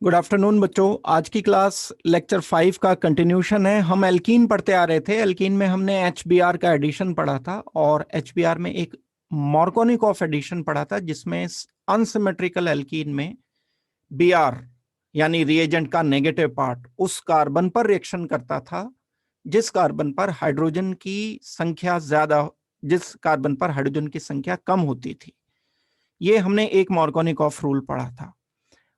Good afternoon बच्चों। आज की क्लास लेक्चर 5 का कंटिन्यूशन है। हम एल्कीन पढ़ते आ रहे थे। एल्कीन में हमने HBr का एडिशन पढ़ा था और HBr में एक मार्कोनिकॉफ एडिशन पढ़ा था जिसमें अनसिमेट्रिकल एल्कीन में Br यानी रिएजेंट का नेगेटिव पार्ट उस कार्बन पर रिएक्शन करता था जिस कार्बन पर हाइड्रोजन की संख्या ज्यादा, जिस कार्बन पर हाइड्रोजन की संख्या कम होती थी। ये हमने एक मार्कोनिकॉफ रूल पढ़ा था।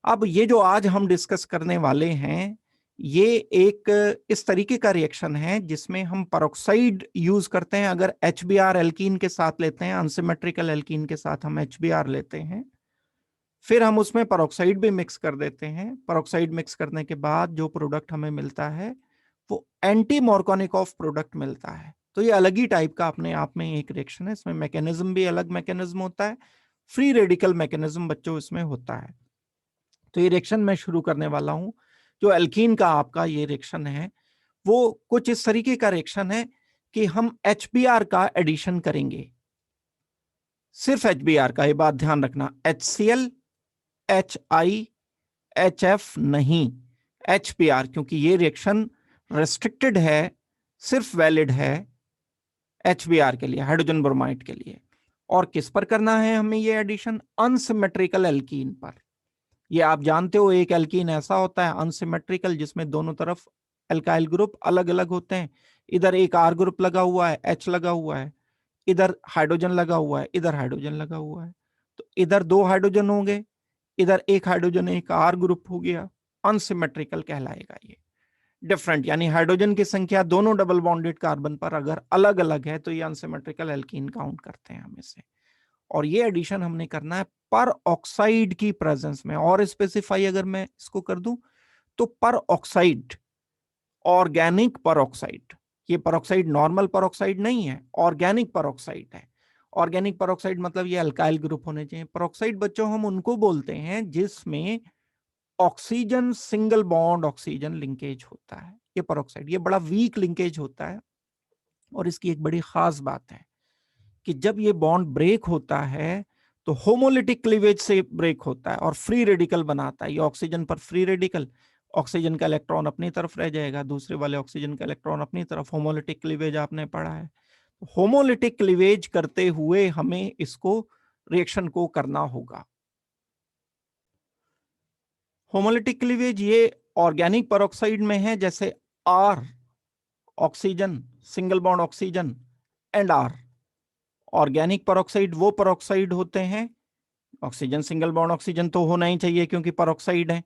अब ये जो आज हम डिस्कस करने वाले हैं ये एक इस तरीके का रिएक्शन है जिसमें हम पेरोक्साइड यूज करते हैं। अगर HBr एल्कीन के साथ लेते हैं, अनसिमेट्रिकल एल्कीन के साथ हम HBr लेते हैं, फिर हम उसमें पेरोक्साइड भी मिक्स कर देते हैं। पेरोक्साइड मिक्स करने के बाद जो प्रोडक्ट हमें मिलता है वो एंटी मार्कोनिकॉफ प्रोडक्ट मिलता है। तो ये अलग ही टाइप का अपने आप में एक रिएक्शन है। इसमें मैकेनिज्म भी अलग मैकेनिज्म होता है, फ्री रेडिकल मैकेनिज्म बच्चों इसमें होता है। तो ये रिएक्शन मैं शुरू करने वाला हूं। जो एल्कीन का आपका ये रिएक्शन है वो कुछ इस तरीके का रिएक्शन है कि हम HBr का एडिशन करेंगे। सिर्फ HBr का, ये बात ध्यान रखना, HCl HiHF नहीं, HBr, क्योंकि ये रिएक्शन रेस्ट्रिक्टेड है, सिर्फ वैलिड है HBr के लिए, हाइड्रोजन ब्रोमाइड के लिए। और किस पर करना है हमें ये एडिशन? अनसिमेट्रिकल एल्कीन पर। ये आप जानते हो एक एल्कीन ऐसा होता है अनसिमेट्रिकल जिसमें दोनों तरफ एल्काइल ग्रुप अलग अलग होते हैं। इधर एक R ग्रुप लगा हुआ है, H लगा हुआ है, इधर हाइड्रोजन लगा हुआ है, इधर हाइड्रोजन लगा हुआ है। तो इधर दो हाइड्रोजन होंगे, इधर एक हाइड्रोजन, एक R ग्रुप हो गया। अनसिमेट्रिकल कहलाएगा ये। डिफरेंट यानी हाइड्रोजन की संख्या दोनों डबल बॉन्डेड कार्बन पर अगर अलग अलग है तो ये अनसिमेट्रिकल एल्कीन काउंट करते हैं हम इसे। और ये एडिशन हमने करना है पर ऑक्साइड की प्रेजेंस में। और स्पेसिफाई अगर मैं इसको कर दूं तो पर ऑक्साइड, ऑर्गेनिक पर ऑक्साइड। ये पर ऑक्साइड नॉर्मल पर ऑक्साइड नहीं है, ऑर्गेनिक पर ऑक्साइड है। ऑर्गेनिक पर ऑक्साइड मतलब ये अल्काइल ग्रुप होने चाहिए। पर ऑक्साइड बच्चों हम उनको बोलते हैं जिसमें oxygen single bond oxygen linkage होता है। ये पर ऑक्साइड, ये बड़ा वीक लिंकेज होता है। और इसकी एक बड़ी खास बात है कि जब ये बॉन्ड ब्रेक होता है तो होमोलिटिक क्लीवेज से ब्रेक होता है और फ्री रेडिकल बनाता है। ये ऑक्सीजन पर फ्री रेडिकल, ऑक्सीजन का इलेक्ट्रॉन अपनी तरफ रह जाएगा, दूसरे वाले ऑक्सीजन का इलेक्ट्रॉन अपनी तरफ। होमोलिटिक क्लीवेज आपने पढ़ा है। होमोलिटिक क्लीवेज करते हुए हमें इसको रिएक्शन को करना होगा। होमोलिटिक क्लीवेज ये ऑर्गेनिक पेरोक्साइड में है, जैसे R oxygen single bond oxygen and R। Organic peroxide वो पेरोक्साइड होते हैं, ऑक्सीजन सिंगल बॉन्ड ऑक्सीजन तो होना ही चाहिए क्योंकि पेरोक्साइड है।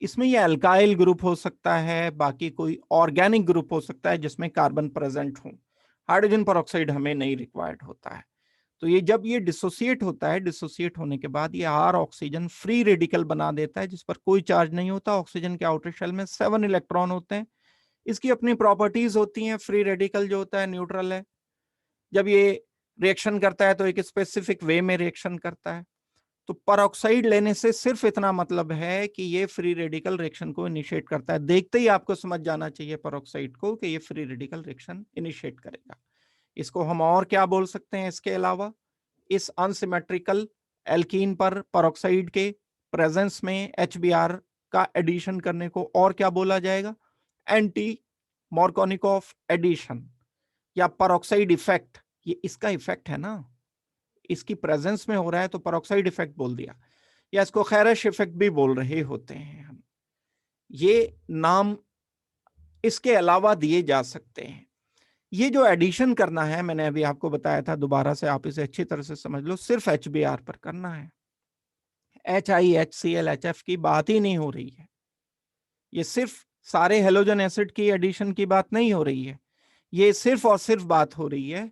इसमें ये अल्काइल ग्रुप हो सकता है, बाकी कोई ऑर्गेनिक ग्रुप हो सकता है जिसमें कार्बन प्रेजेंट हो। हाइड्रोजन पेरोक्साइड हमें नहीं रिक्वायर्ड होता है। तो ये जब ये डिसोसिएट होता है, डिसोसिएट होने के बाद ये R ऑक्सीजन फ्री रेडिकल बना देता है जिस पर कोई चार्ज नहीं होता। ऑक्सीजन के आउटर शेल में 7 इलेक्ट्रॉन होते हैं। इसकी अपनी प्रॉपर्टीज होती हैं। फ्री रेडिकल जो होता है न्यूट्रल है। जब ये रिएक्शन करता है तो एक स्पेसिफिक वे में रिएक्शन करता है। तो पेरोक्साइड लेने से सिर्फ इतना मतलब है कि ये फ्री रेडिकल रिएक्शन को इनिशिएट करता है। देखते ही आपको समझ जाना चाहिए पेरोक्साइड को कि ये फ्री रेडिकल रिएक्शन इनिशिएट करेगा। इसको हम और क्या बोल सकते हैं इसके अलावा? इस अनसिमेट्रिकल एल्कीन पर पेरोक्साइड के प्रेजेंस में HBr का एडिशन करने को और क्या बोला जाएगा? एंटी मार्कोनिकॉफ एडिशन या पेरोक्साइड इफेक्ट। ये इसका इफेक्ट है ना, इसकी प्रेजेंस में हो रहा है तो पेरोक्साइड इफेक्ट बोल दिया, या इसको खैरश इफेक्ट भी बोल रहे होते हैं हम। ये नाम इसके अलावा दिए जा सकते हैं। ये जो एडिशन करना है मैंने अभी आपको बताया था, दोबारा से आप इसे अच्छी तरह से समझ लो, सिर्फ HBr पर करना है। HiHCl HF की बात ही नहीं हो रही है। ये सिर्फ सारे हेलोजन एसिड की एडिशन की बात नहीं हो रही है। ये सिर्फ और सिर्फ बात हो रही है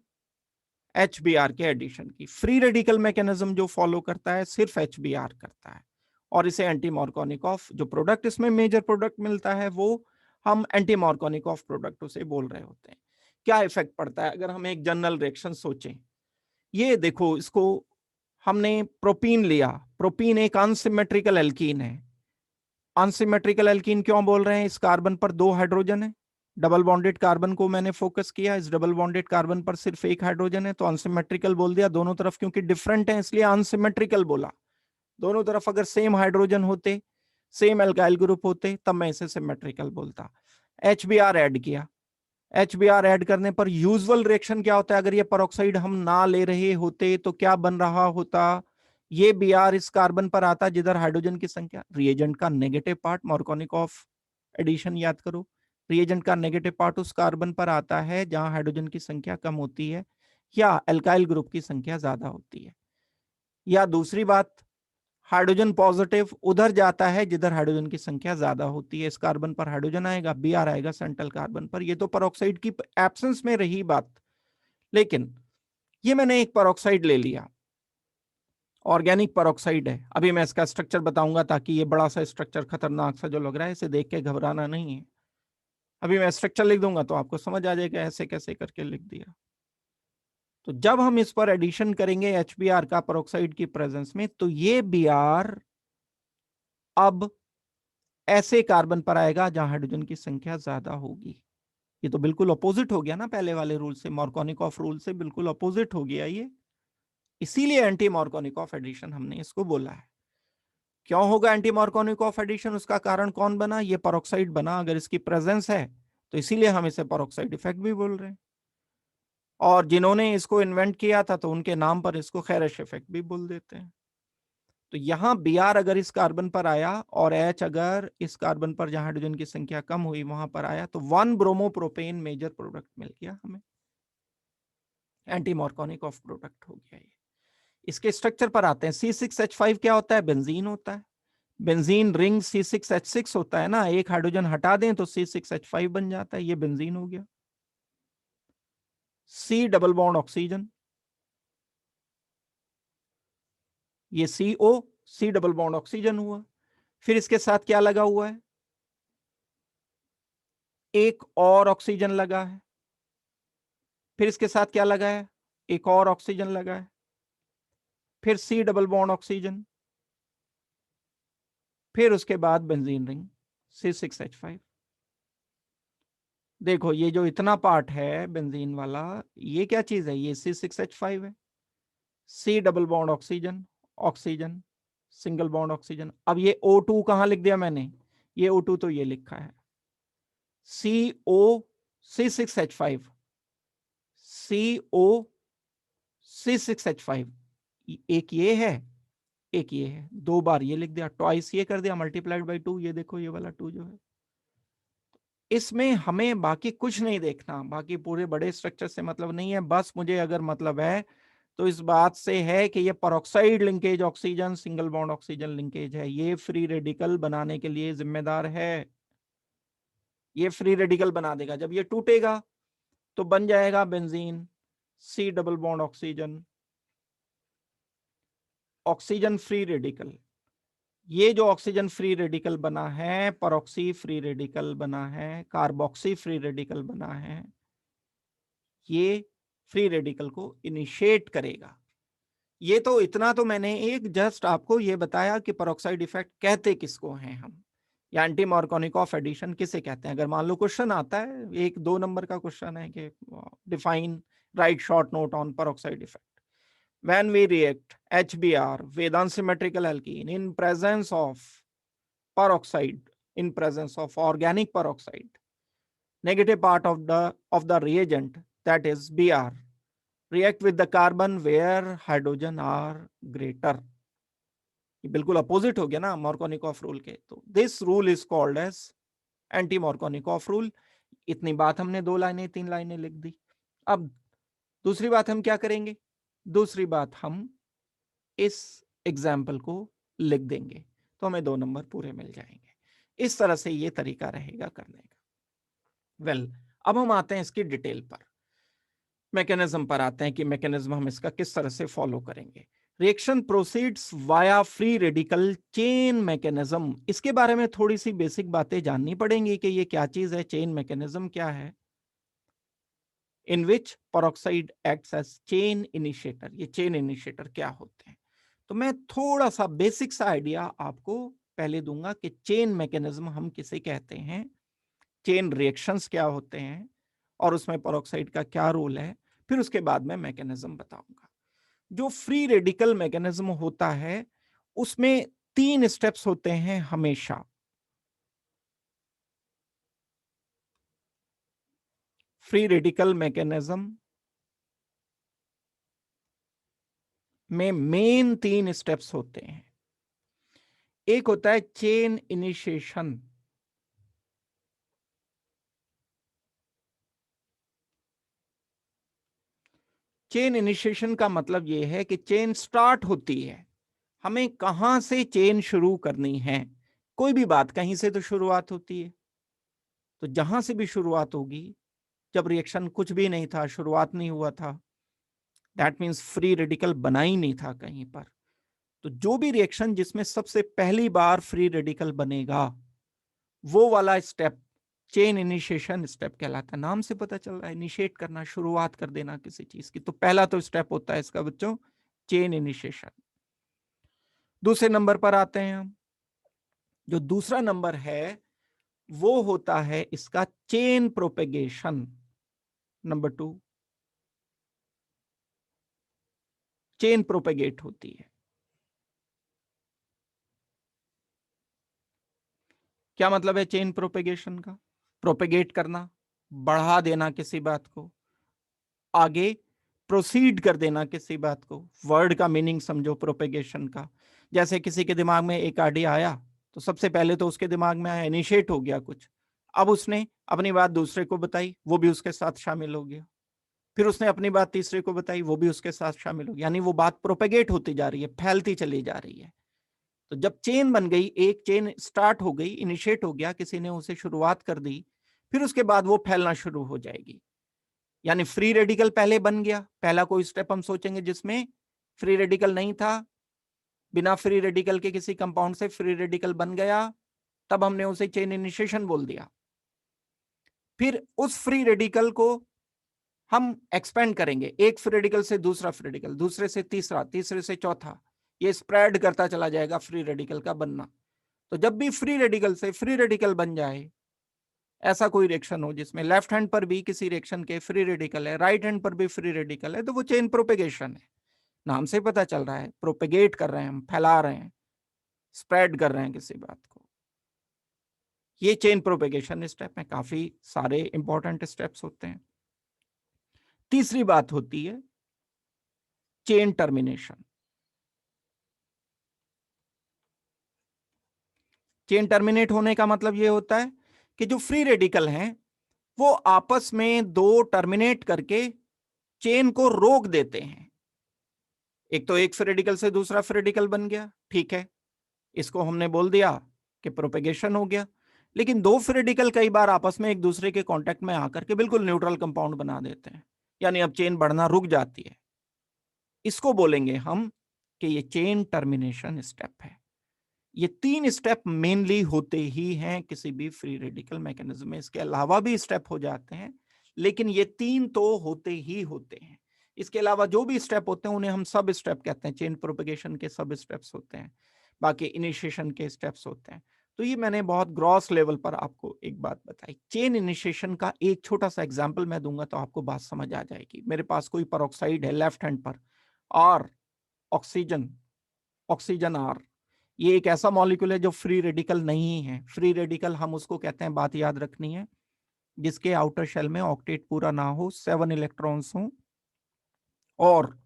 HBr के एडिशन की। फ्री रेडिकल मैकेनिज्म जो फॉलो करता है सिर्फ HBr करता है। और इसे एंटी मार्कोनिकॉफ, जो प्रोडक्ट इसमें मेजर प्रोडक्ट मिलता है वो हम एंटी मार्कोनिकॉफ प्रोडक्ट उसे बोल रहे होते हैं। क्या इफेक्ट पड़ता है अगर हम एक जनरल रिएक्शन सोचें? ये देखो, इसको हमने प्रोपीन लिया। प्रोपीन एक अनसिमेट्रिकल एल्कीन है। अनसिमेट्रिकल एल्कीन क्यों बोल रहे हैं? इस कार्बन पर दो हाइड्रोजन है। डबल बॉन्डेड कार्बन को मैंने फोकस किया, इस डबल बॉन्डेड कार्बन पर सिर्फ एक हाइड्रोजन है तो अनसिमेट्रिकल बोल दिया। दोनों तरफ क्योंकि डिफरेंट है इसलिए अनसिमेट्रिकल बोला। दोनों तरफ अगर सेम हाइड्रोजन होते, सेम एल्काइल ग्रुप होते तब मैं इसे सिमेट्रिकल बोलता। HBr ऐड किया, HBr ऐड करने पर यूजुअल रिएक्शन क्या होता है, अगर ये पेरोक्साइड हम ना ले रहे होते तो क्या बन रहा होता, ये Br इस कार्बन पर आता जिधर हाइड्रोजन की संख्या, रिएजेंट का नेगेटिव पार्ट, मार्कोनिकॉफ एडिशन याद करो, रिएजेंट का नेगेटिव पार्ट उस कार्बन पर आता है जहां हाइड्रोजन की संख्या कम होती है या एल्काइल ग्रुप की संख्या ज्यादा होती है। या दूसरी बात, हाइड्रोजन पॉजिटिव उधर जाता है जिधर हाइड्रोजन की संख्या ज्यादा होती है, इस कार्बन पर हाइड्रोजन आएगा, Br आएगा सेंट्रल कार्बन पर। ये तो पेरोक्साइड की एब्सेंस में रही बात। लेकिन ये मैंने एक पेरोक्साइड ले लिया, ऑर्गेनिक पेरोक्साइड है, अभी मैं इसका स्ट्रक्चर बताऊंगा ताकि ये बड़ा सा स्ट्रक्चर खतरनाक सा जो लग रहा है इसे देख के घबराना नहीं है। अभी मैं स्ट्रक्चर लिख दूंगा तो आपको समझ आ जाएगा ऐसे कैसे करके लिख दिया। तो जब हम इस पर एडिशन करेंगे HBr का पेरोक्साइड की प्रेजेंस में, तो ये Br अब ऐसे कार्बन पर आएगा जहां हाइड्रोजन की संख्या ज्यादा होगी। ये तो बिल्कुल अपोजिट हो गया ना पहले वाले रूल से, मार्कोनिकॉफ रूल से बिल्कुल अपोजिट हो गया ये। इसीलिए एंटी मार्कोनिकॉफ एडिशन हमने इसको बोला है। क्यों होगा एंटी मार्कोनिकॉफ एडिशन, उसका कारण कौन बना, ये पेरोक्साइड बना, अगर इसकी प्रेजेंस है तो इसीलिए हम इसे पेरोक्साइड इफेक्ट भी बोल रहे हैं। और जिन्होंने इसको इन्वेंट किया था तो उनके नाम पर इसको खैरिश इफेक्ट भी बोल देते हैं। तो यहां Br अगर इस कार्बन पर आया और H अगर इस कार्बन पर जहां हाइड्रोजन की संख्या कम हुई वहां पर आया, तो 1 ब्रोमोप्रोपेन मेजर प्रोडक्ट मिल गया हमें, एंटी मार्कोनिकॉफ प्रोडक्ट हो गया ये। इसके स्ट्रक्चर पर आते हैं। C6H5 क्या होता है, बेंजीन होता है। बेंजीन रिंग C6H6 होता है ना, एक हाइड्रोजन हटा दें तो C6H5 बन जाता है, ये बेंजीन हो गया। C डबल बॉन्ड ऑक्सीजन, ये CO, C double bond oxygen हुआ। फिर इसके साथ क्या लगा हुआ है, एक और ऑक्सीजन लगा है। फिर इसके साथ क्या लगा है, एक और ऑक्सीजन लगा है। फिर C डबल बॉन्ड ऑक्सीजन, फिर उसके बाद बेंजीन रिंग C6H5। देखो ये जो इतना पार्ट है बेंजीन वाला, ये क्या चीज है, ये C6H5 है। C double bond oxygen, oxygen, single bond oxygen. अब ये O2 कहां लिख दिया मैंने, ये O2 तो ये लिखा है CO C6H5, CO C6H5, एक ये है एक ये है, दो बार ये लिख दिया, ट्वाइस ये कर दिया, मल्टीप्लाइड बाई 2, ये देखो ये वाला 2 जो है। इसमें हमें बाकी कुछ नहीं देखना, बाकी पूरे बड़े स्ट्रक्चर से मतलब नहीं है, बस मुझे अगर मतलब है तो इस बात से है कि ये peroxide linkage oxygen single bond oxygen linkage है, ये फ्री रेडिकल बनाने के लिए जिम्मेदार है। ये फ्री रेडिकल बना देगा, जब ये टूटेगा तो बन जाएगा benzene C double bond oxygen, oxygen free radical. ये जो ऑक्सीजन फ्री रेडिकल बना है, परऑक्सी फ्री रेडिकल बना है, कार्बोक्सी फ्री रेडिकल बना है, ये फ्री रेडिकल को इनिशिएट करेगा। ये तो इतना तो मैंने एक जस्ट आपको ये बताया कि पेरोक्साइड इफेक्ट कहते किसको हैं हम, या एंटी मार्कोनिकॉफ एडिशन किसे कहते हैं। अगर मान लो क्वेश्चन आता है, 1-2 नंबर का क्वेश्चन है कि define, right short note on peroxide effect when we react HBr with unsymmetrical alkene in presence of peroxide, in presence of organic peroxide, negative part of the reagent, that is Br, react with the carbon where hydrogen are greater. ये बिल्कुल opposite हो गया ना Markovnikov rule के। तो this rule is called as anti Markovnikov rule. इतनी बात हमने 2 लाइनें 3 लाइनें लिख दी। अब दूसरी बात हम क्या करेंगे, दूसरी बात हम इस एग्जाम्पल को लिख देंगे तो हमें 2 नंबर पूरे मिल जाएंगे। इस तरह से ये तरीका रहेगा करने का। वेल, अब हम आते हैं इसकी डिटेल पर, मैकेनिज्म पर आते हैं कि मैकेनिज्म हम इसका किस तरह से फॉलो करेंगे। Reaction proceeds via free radical chain mechanism. इसके बारे में थोड़ी सी बेसिक बातें जाननी पड़ेंगी कि ये क्या चीज है, चेन मैकेनिज्म क्या है। In which peroxide acts as chain initiator, ये चेन इनिशिएटर क्या होते हैं। तो मैं थोड़ा सा बेसिक सा आइडिया आपको पहले दूंगा कि चेन मैकेनिज्म हम किसे कहते हैं, चेन रिएक्शंस क्या होते हैं और उसमें पेरोक्साइड का क्या रोल है, फिर उसके बाद मैं मैकेनिज्म बताऊंगा। जो फ्री रेडिकल मैकेनिज्म होता है उसमें 3 स्टेप्स होते हैं हमेशा। फ्री रेडिकल मैकेनिज्म में मेन 3 स्टेप्स होते हैं। एक होता है चेन इनिशिएशन। चेन इनिशिएशन का मतलब यह है कि चेन स्टार्ट होती है, हमें कहां से चेन शुरू करनी है। कोई भी बात कहीं से तो शुरुआत होती है, तो जहां से भी शुरुआत होगी, जब रिएक्शन कुछ भी नहीं था, शुरुआत नहीं हुआ था, दैट मीन्स फ्री रेडिकल बना ही नहीं था कहीं पर। तो जो भी रिएक्शन जिसमें सबसे पहली बार फ्री रेडिकल बनेगा, वो वाला स्टेप चेन इनिशिएशन स्टेप कहलाता है। नाम से पता चल रहा है, इनिशिएट करना, शुरुआत कर देना किसी चीज की। तो पहला तो स्टेप होता है इसका बच्चों, चेन इनिशिएशन। दूसरे नंबर पर आते हैं हम। जो दूसरा नंबर है वो होता है इसका chain propagation. Number 2, chain propagate होती है। क्या मतलब है चेन प्रोपेगेशन का? प्रोपेगेट करना, बढ़ा देना किसी बात को, आगे प्रोसीड कर देना किसी बात को। वर्ड का मीनिंग समझो प्रोपेगेशन का। जैसे किसी के दिमाग में एक आइडिया आया, तो सबसे पहले तो उसके दिमाग में आया, इनिशिएट हो गया कुछ। अब उसने अपनी बात दूसरे को बताई, वो भी उसके साथ शामिल हो गया। फिर उसने अपनी बात तीसरे को बताई, वो भी उसके साथ शामिल हो गया। यानी वो बात प्रोपेगेट होती जा रही है, फैलती चली जा रही है। तो जब चेन बन गई, एक चेन स्टार्ट हो गई, इनिशिएट हो गया, किसी ने उसे शुरुआत कर दी, फिर उसके बाद वो फैलना शुरू हो जाएगी। यानी फ्री रेडिकल पहले बन गया, पहला कोई स्टेप हम सोचेंगे जिसमें फ्री रेडिकल नहीं था, बिना फ्री रेडिकल के किसी कंपाउंड से फ्री रेडिकल बन गया, तब हमने उसे चेन इनिशिएशन बोल दिया। फिर उस फ्री रेडिकल को हम एक्सपेंड करेंगे, एक फ्री रेडिकल से दूसरा फ्री रेडिकल, दूसरे से तीसरा, तीसरे से चौथा, ये स्प्रेड करता चला जाएगा फ्री रेडिकल का बनना। तो जब भी फ्री रेडिकल से फ्री रेडिकल बन जाए, ऐसा कोई रिएक्शन हो जिसमें लेफ्ट हैंड पर भी किसी रिएक्शन के फ्री रेडिकल है, राइट हैंड पर भी फ्री रेडिकल है, तो वो चेन प्रोपेगेशन है। नाम से पता चल रहा है, प्रोपेगेट कर रहे हैं, हम फैला रहे हैं, स्प्रेड कर रहे हैं किसी बात को। ये चेन प्रोपेगेशन स्टेप है। काफी सारे इंपॉर्टेंट स्टेप्स होते हैं। तीसरी बात होती है चेन टर्मिनेशन। चेन टर्मिनेट होने का मतलब यह होता है कि जो फ्री रेडिकल हैं वो आपस में दो टर्मिनेट करके चेन को रोक देते हैं। एक तो एक फ्री रेडिकल से दूसरा फ्री रेडिकल बन गया, ठीक है, इसको हमने बोल दिया कि प्रोपेगेशन हो गया। लेकिन दो फ्री रेडिकल कई बार आपस में एक दूसरे के कांटेक्ट में आकर के बिल्कुल न्यूट्रल कंपाउंड बना देते हैं, यानी अब चेन बढ़ना रुक जाती है। इसको बोलेंगे हम कि ये चेन टर्मिनेशन स्टेप है। ये 3 स्टेप मेनली होते ही हैं किसी भी फ्री रेडिकल मैकेनिज्म में। इसके अलावा भी स्टेप हो जाते हैं, लेकिन ये 3 तो होते ही होते हैं। इसके अलावा जो भी स्टेप होते हैं उन्हें हम सब स्टेप कहते हैं। चेन प्रोपेगेशन के सब स्टेप्स होते हैं, बाकी इनिशिएशन के स्टेप्स होते हैं। तो ये मैंने बहुत ग्रॉस लेवल पर आपको एक बात बताई। चेन इनिशिएशन का एक छोटा सा एग्जांपल मैं दूंगा तो आपको बात समझ आ जाएगी। मेरे पास कोई पेरोक्साइड है लेफ्ट हैंड पर, और ऑक्सीजन, ऑक्सीजन आर, ये एक ऐसा मॉलिक्यूल है जो फ्री रेडिकल नहीं है। फ्री रेडिकल हम उसको कहते हैं, बात याद रखनी है, जिसके आउटर शेल में ऑक्टेट पूरा ना हो, 7 इलेक्ट्रॉन्स हो और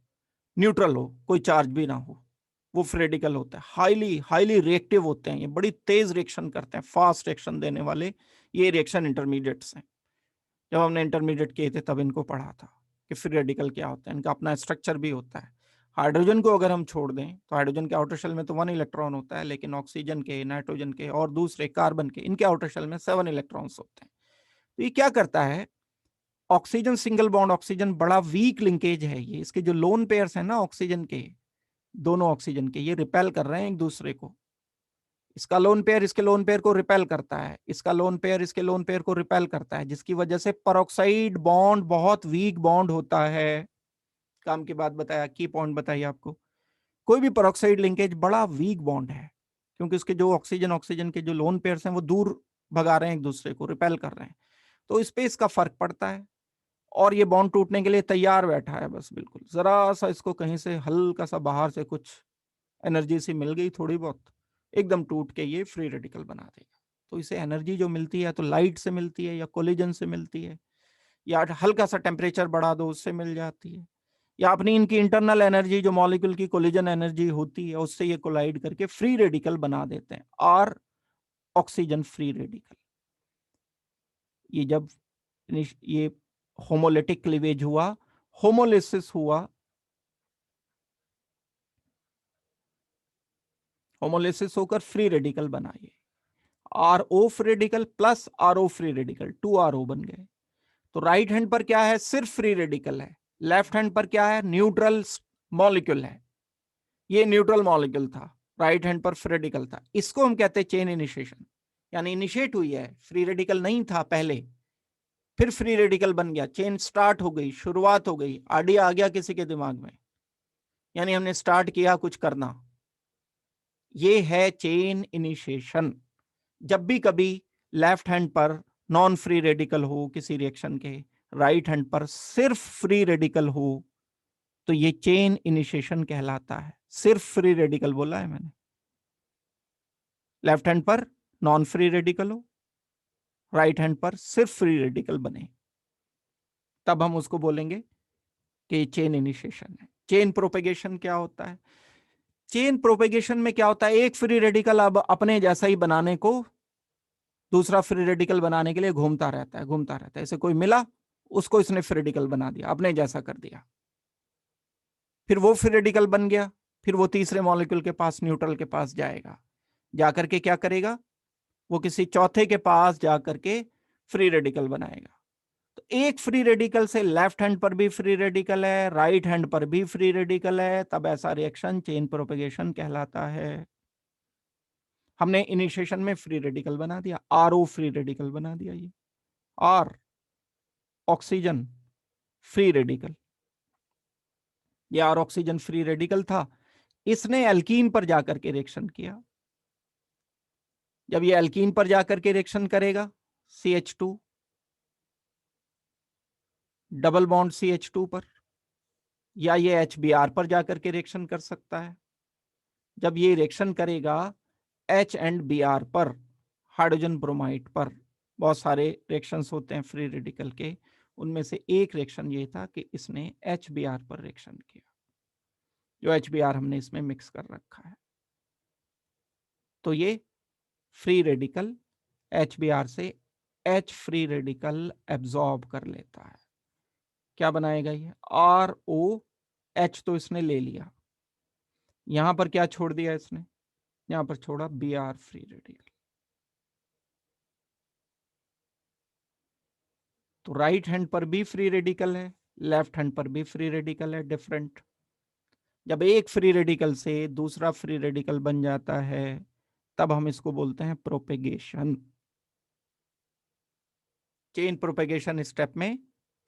न्यूट्रल हो, कोई चार्ज भी ना हो, वो फ्री रेडिकल होता है। हाईली हाईली रिएक्टिव होते हैं, ये बड़ी तेज रिएक्शन करते हैं, फास्ट रिएक्शन देने वाले ये रिएक्शन इंटरमीडिएट्स हैं। जब हमने इंटरमीडिएट किए थे तब इनको पढ़ा था कि फ्री रेडिकल क्या होता है। इनका अपना स्ट्रक्चर भी होता है। हाइड्रोजन को अगर हम छोड़ दें तो हाइड्रोजन के आउटर शेल में तो 1 इलेक्ट्रॉन होता है, लेकिन ऑक्सीजन के, नाइट्रोजन के और दूसरे कार्बन के, इनके आउटर शेल में 7 इलेक्ट्रॉन्स होते हैं। तो ये क्या करता है, ऑक्सीजन सिंगल बॉन्ड ऑक्सीजन बड़ा वीक लिंकेज है ये, इसके जो लोन पेयर्स हैं ना ऑक्सीजन के, दोनों ऑक्सीजन के, ये रिपेल कर रहे हैं एक दूसरे को। इसका लोन पेयर इसके लोन पेयर को रिपेल करता है, इसका लोन पेयर इसके लोन पेयर को रिपेल करता है, जिसकी वजह से पेरोक्साइड बॉन्ड बहुत वीक बॉन्ड होता है। काम की बात बताया, की पॉइंट बताइए आपको। कोई भी पेरोक्साइड लिंकेज बड़ा वीक बॉन्ड है, क्योंकि उसके जो ऑक्सीजन ऑक्सीजन के जो लोन पेयर्स हैं वो दूर भगा रहे हैं एक दूसरे को, रिपेल कर रहे हैं। तो इस पे इसका फर्क पड़ता है और ये बॉन्ड टूटने के लिए तैयार बैठा है। बस बिल्कुल जरा सा इसको कहीं से हल्का सा बाहर से कुछ एनर्जी सी मिल गई थोड़ी बहुत, एकदम टूट के ये फ्री रेडिकल बना देगा। तो इसे एनर्जी जो मिलती है तो लाइट से मिलती है या कोलिजन से मिलती है या हल्का सा टेम्परेचर बढ़ा दो उससे मिल जाती है, या अपनी इनकी इंटरनल एनर्जी जो मॉलिक्यूल की कोलिजन एनर्जी होती है उससे ये कोलाइड करके फ्री रेडिकल बना देते हैं, आर ऑक्सीजन फ्री रेडिकल। ये जब ये होमोलिटिक क्लीवेज हुआ, होमोलिसिस हुआ, होमोलिसिस होकर फ्री रेडिकल बनाइए, RO free radical plus RO free radical 2RO बन गए। तो राइट हैंड पर क्या है, सिर्फ फ्री रेडिकल है, लेफ्ट हैंड पर क्या है, न्यूट्रल मॉलिक्यूल है। ये न्यूट्रल मॉलिक्यूल था, राइट हैंड पर फ्री रेडिकल था, इसको हम कहते हैं चेन इनिशिएशन, यानी इनिशिएट हुई है, फ्री रेडिकल नहीं था पहले, फिर फ्री रेडिकल बन गया, चेन स्टार्ट हो गई, शुरुआत हो गई, आइडिया आ गया किसी के दिमाग में, यानी हमने स्टार्ट किया कुछ करना, ये है चेन इनिशिएशन। जब भी कभी लेफ्ट हैंड पर नॉन फ्री रेडिकल हो किसी रिएक्शन के, राइट हैंड पर सिर्फ फ्री रेडिकल हो, तो ये चेन इनिशिएशन कहलाता है। सिर्फ फ्री रेडिकल बोला है मैंने, लेफ्ट हैंड पर नॉन फ्री रेडिकल हो, राइट हैंड पर सिर्फ फ्री रेडिकल बने, तब हम उसको बोलेंगे कि चेन इनिशिएशन है। चेन प्रोपेगेशन क्या होता है, चेन प्रोपेगेशन में क्या होता है, एक फ्री रेडिकल अब अपने जैसा ही बनाने को दूसरा फ्री रेडिकल बनाने के लिए घूमता रहता है, घूमता रहता है, ऐसे कोई मिला उसको इसने फ्री रेडिकल बना दिया, अपने जैसा कर दिया, फिर वो फ्री रेडिकल बन गया, फिर वो तीसरे मॉलिक्यूल के पास, न्यूट्रल के पास जाएगा, जाकर के क्या करेगा, वो किसी चौथे के पास जाकर के फ्री रेडिकल बनाएगा। तो एक फ्री रेडिकल से लेफ्ट हैंड पर भी फ्री रेडिकल है, राइट हैंड पर भी फ्री रेडिकल है, तब ऐसा रिएक्शन चेन प्रोपेगेशन कहलाता है। हमने इनिशिएशन में फ्री रेडिकल बना दिया, RO फ्री रेडिकल बना दिया, ये R ऑक्सीजन फ्री रेडिकल, ये R ऑक्सीजन फ्री रेडिकल था, इसने एल्कीन पर जाकर के रिएक्शन किया। जब ये एल्कीन पर जाकर के रिएक्शन करेगा, CH2 डबल बॉन्ड CH2 पर, या ये HBr पर जाकर के रिएक्शन कर सकता है। जब ये रिएक्शन करेगा H एंड Br पर, हाइड्रोजन ब्रोमाइड पर, बहुत सारे रिएक्शंस होते हैं फ्री रेडिकल के, उनमें से एक रिएक्शन ये था कि इसने HBr पर रिएक्शन किया, जो HBr हमने इसमें मिक्स कर रखा है। तो ये फ्री रेडिकल HBr से H फ्री रेडिकल एब्जॉर्ब कर लेता है, क्या बनाएगा ये, ROH तो इसने ले लिया, यहां पर क्या छोड़ दिया इसने, यहां पर छोड़ा Br फ्री रेडिकल। तो राइट हैंड पर भी फ्री रेडिकल है, लेफ्ट हैंड पर भी फ्री रेडिकल है, डिफरेंट। जब एक फ्री रेडिकल से दूसरा फ्री रेडिकल बन जाता है, तब हम इसको बोलते हैं प्रोपेगेशन। चेन प्रोपेगेशन स्टेप में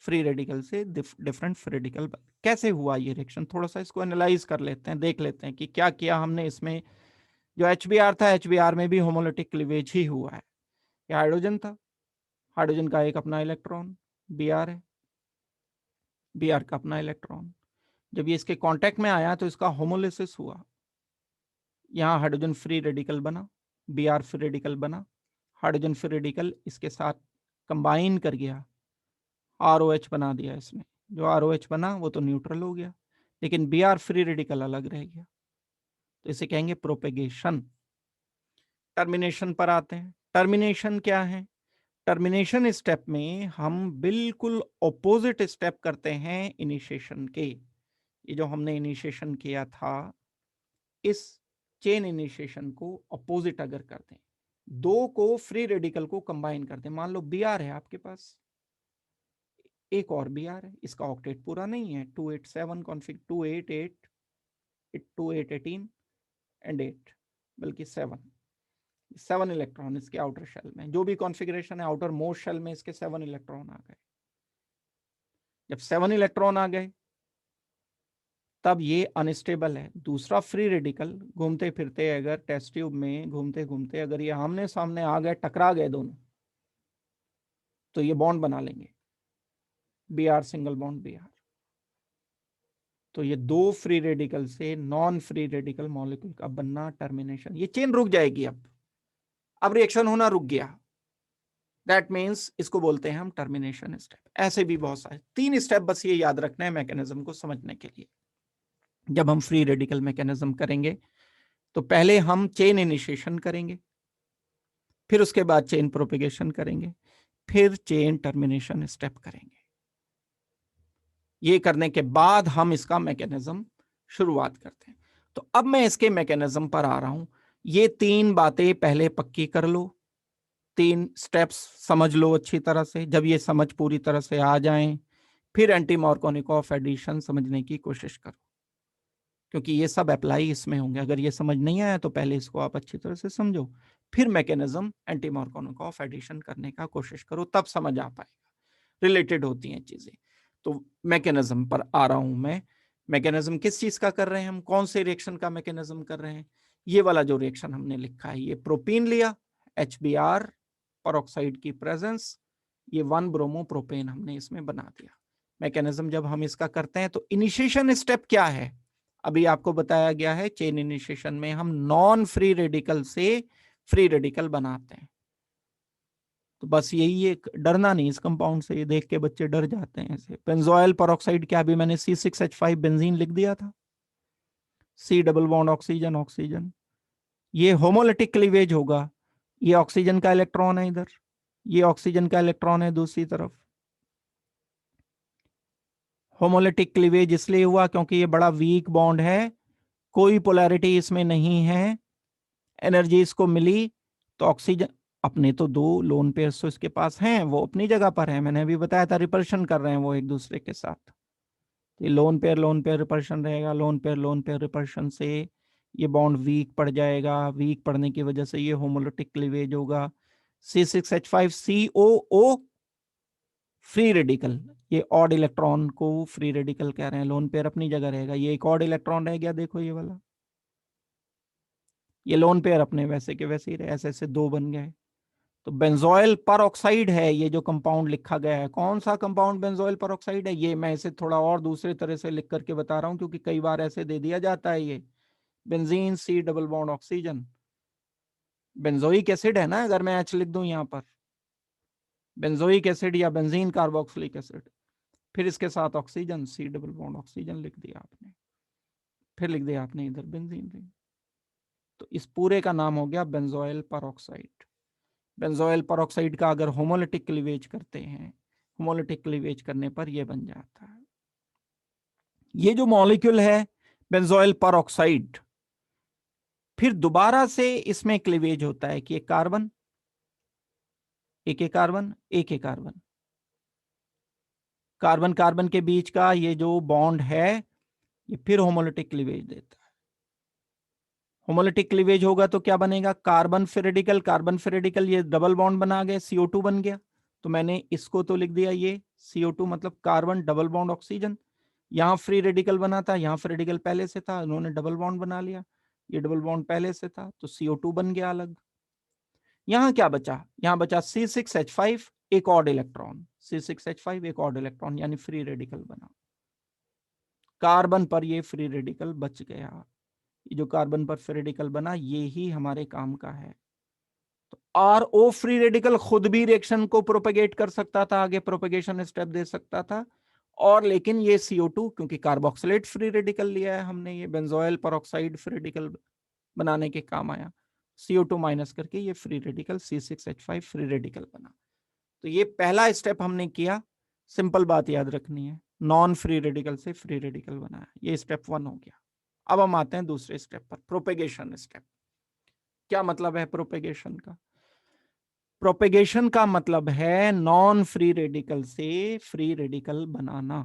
फ्री रेडिकल से डिफरेंट फ्री रेडिकल कैसे हुआ ये रिएक्शन, थोड़ा सा इसको एनालाइज कर लेते हैं, देख लेते हैं कि क्या किया हमने इसमें। जो HBr था, HBr में भी होमोलिटिक क्लीवेज ही हुआ है। ये हाइड्रोजन था, हाइड्रोजन का एक अपना इलेक्ट्रॉन Br है, Br का अपना इलेक्ट्रॉन, जब ये इसके कांटेक्ट में आया तो इसका होमोलिसिस हुआ, यहाँ हाइड्रोजन फ्री रेडिकल बना, Br फ्री रेडिकल बना, हाइड्रोजन फ्री रेडिकल इसके साथ कंबाइन कर गया, ROH बना दिया इसने, जो ROH बना वो तो न्यूट्रल हो गया, लेकिन Br फ्री रेडिकल अलग रह गया, तो इसे कहेंगे प्रोपेगेशन। टर्मिनेशन पर आते हैं। टर्मिनेशन क्या है, टर्मिनेशन स्टेप में हम बिल्कुल ऑपोजिट स्टेप करते हैं इनिशिएशन के। ये जो हमने इनिशिएशन किया था, इस चेन इनिशिएशन को अपोजिट अगर करते हैं, दो को फ्री रेडिकल को कंबाइन करते हैं, मान लो Br है आपके पास, एक और Br है, इसका ऑक्टेट पूरा नहीं है, 287 कॉन्फिग 288 2818 एंड 8, बल्कि 7 इलेक्ट्रॉन इसके आउटर शेल में, जो भी कॉन्फ़िगरेशन है आउटर मोस्ट शेल में इसके 7 इलेक्ट्रॉन आ गए। जब 7 इलेक्ट्रॉन आ गए तब ये अनस्टेबल है, दूसरा फ्री रेडिकल घूमते फिरते अगर टेस्ट ट्यूब में घूमते घूमते अगर ये आमने सामने आ गए, टकरा गए दोनों, तो ये बॉन्ड बना लेंगे, Br सिंगल बॉन्ड Br। तो ये दो फ्री रेडिकल से नॉन फ्री रेडिकल मॉलिक्यूल का बनना, टर्मिनेशन, ये चेन रुक जाएगी। अब रिएक्शन होना रुक गया, दैट मीन्स इसको बोलते हैं हम टर्मिनेशन स्टेप। ऐसे भी बहुत सारे 3 स्टेप बस ये याद रखना है मैकेनिज्म को समझने के लिए। जब हम फ्री रेडिकल मैकेनिज्म करेंगे तो पहले हम चेन इनिशिएशन करेंगे, फिर उसके बाद चेन प्रोपेगेशन करेंगे, फिर चेन टर्मिनेशन स्टेप करेंगे। ये करने के बाद हम इसका मैकेनिज्म शुरुआत करते हैं। तो अब मैं इसके मैकेनिज्म पर आ रहा हूं। ये 3 बातें पहले पक्की कर लो, 3 स्टेप्स समझ लो अच्छी तरह से। जब ये समझ पूरी तरह से आ जाएं, फिर एंटी मार्कोनिकॉफ एडिशन समझने की कोशिश करो, क्योंकि ये सब अप्लाई इसमें होंगे। अगर ये समझ नहीं आया तो पहले इसको आप अच्छी तरह से समझो, फिर मैकेनिज्म एंटी मार्कोनिकॉफ एडिशन करने का कोशिश करो, तब समझ आ पाएगा। रिलेटेड होती हैं चीजें। तो मैकेनिज्म पर आ रहा हूं मैं। मैकेनिज्म किस चीज का कर रहे हैं हम, कौन से रिएक्शन का मैकेनिज्म कर रहे हैं? ये वाला जो रिएक्शन हमने लिखा है, ये प्रोपीन लिया, HBr परऑक्साइड की प्रेजेंस, ये 1 ब्रोमो प्रोपेन हमने इसमें बना दिया। मैकेनिज्म जब हम इसका करते हैं तो इनिशिएशन स्टेप क्या है? अभी आपको बताया गया है, चेन इनिशिएशन में हम नॉन फ्री रेडिकल से फ्री रेडिकल बनाते हैं। तो बस यही है, डरना नहीं इस कंपाउंड से। ये देख के बच्चे डर जाते हैं ऐसे। बेंजोइल परऑक्साइड क्या, अभी मैंने C6H5 बेंजीन लिख दिया था, C double bond oxygen oxygen. ये होमोलिटिक क्लीवेज होगा, ये ऑक्सीजन का इलेक्ट्रॉन है इधर, ये ऑक्सीजन का इलेक्ट्रॉन है दूसरी तरफ। होमोलिटिक क्लीवेज इसलिए हुआ क्योंकि ये बड़ा वीक बॉन्ड है, कोई पोलैरिटी इसमें नहीं है, एनर्जी इसको मिली तो ऑक्सीजन, अपने तो 2 लोन पेयर्स तो इसके पास हैं, वो अपनी जगह पर है, मैंने अभी बताया था रिपल्शन कर रहे हैं वो एक दूसरे के साथ। ये लोन पेयर रिपल्शन रहेगा, लोन पेयर रिपल्शन से ये बॉन्ड वीक पड़ जाएगा, वीक पड़ने की वजह से ये होमोलिटिक क्लीवेज होगा। C6H5COO फ्री रेडिकल, ये ऑड इलेक्ट्रॉन को फ्री रेडिकल कह रहे हैं, लोन पेयर अपनी जगह रहेगा। ये एक ऑड इलेक्ट्रॉन रह गया, देखो ये वाला, ये लोन पेयर अपने वैसे के वैसे ही रहे, ऐसे ऐसे 2 बन गए। तो बेंजोइल परऑक्साइड है ये जो कंपाउंड लिखा गया है। कौन सा कंपाउंड बेंजोइल परऑक्साइड है? ये मैं इसे थोड़ा और दूसरे तरह से लिख करके बता रहा हूं, क्योंकि कई बार ऐसे दे दिया जाता है। ये benzene C double bond oxygen, benzoic acid है ना, अगर मैं H लिख दूं यहां पर, बेंजोइक एसिड या बेंजीन कार्बोक्सिलिक एसिड, फिर इसके साथ oxygen, C double bond oxygen लिख दिया आपने, फिर लिख दिया आपने इधर बेंजीन रिंग। तो इस पूरे का नाम हो गया बेंजोइल परऑक्साइड। बेंजोइल परऑक्साइड का अगर होमोलिटिक क्लीवेज करते हैं, होमोलिटिक क्लीवेज करने पर यह बन जाता है। ये जो मॉलिक्यूल है बेंजोइल परऑक्साइड, फिर दोबारा से इसमें क्लीवेज होता है कि एक कार्बन, एक कार्बन, एक कार्बन, कार्बन कार्बन के बीच का ये जो बॉन्ड है, ये फिर होमोलिटिक क्लीवेज देता है। होमोलिटिक क्लीवेज होगा तो क्या बनेगा? कार्बन फेरेडिकल, कार्बन फेरेडिकल, ये डबल बॉन्ड बना गया, CO2 बन गया। तो मैंने इसको तो लिख दिया ये CO2 मतलब कार्बन डबल बॉन्ड ऑक्सीजन। यहाँ फ्री रेडिकल बना था, यहाँ फ्री रेडिकल पहले से था, उन्होंने डबल बॉन्ड बना लिया, ये डबल बॉन्ड पहले से था तो CO2 बन गया अलग। यहाँ क्या बचा? यहाँ बचा C6H5 एक ऑड इलेक्ट्रॉन, C6H5 एक ऑड इलेक्ट्रॉन, यानी फ्री रेडिकल बना। कार्बन पर ये फ्री रेडिकल बच गया। ये जो कार्बन पर फ्री रेडिकल बना ये ही हमारे काम का है। तो RO फ्री रेडिकल खुद भी रिएक्शन को प्रोपेगेट कर सकता था, आगे प्रोपेगेशन स्टेप दे सकता था, और लेकिन ये CO2 क्योंकि कार्बोक्सिलेट फ्री रेडिकल लिया है हमने, ये बेंजोइल परऑक्साइड फ्री रेडिकल बनाने के काम आया, CO2 माइनस करके ये free radical C6H5 free radical बना। तो ये पहला स्टेप हमने किया, सिंपल बात याद रखनी है, नॉन फ्री रेडिकल से फ्री रेडिकल बनाया, ये स्टेप 1 हो गया। अब हम आते हैं दूसरे स्टेप पर, प्रोपेगेशन स्टेप। क्या मतलब है प्रोपेगेशन का? प्रोपेगेशन का मतलब है नॉन फ्री रेडिकल से फ्री रेडिकल बनाना,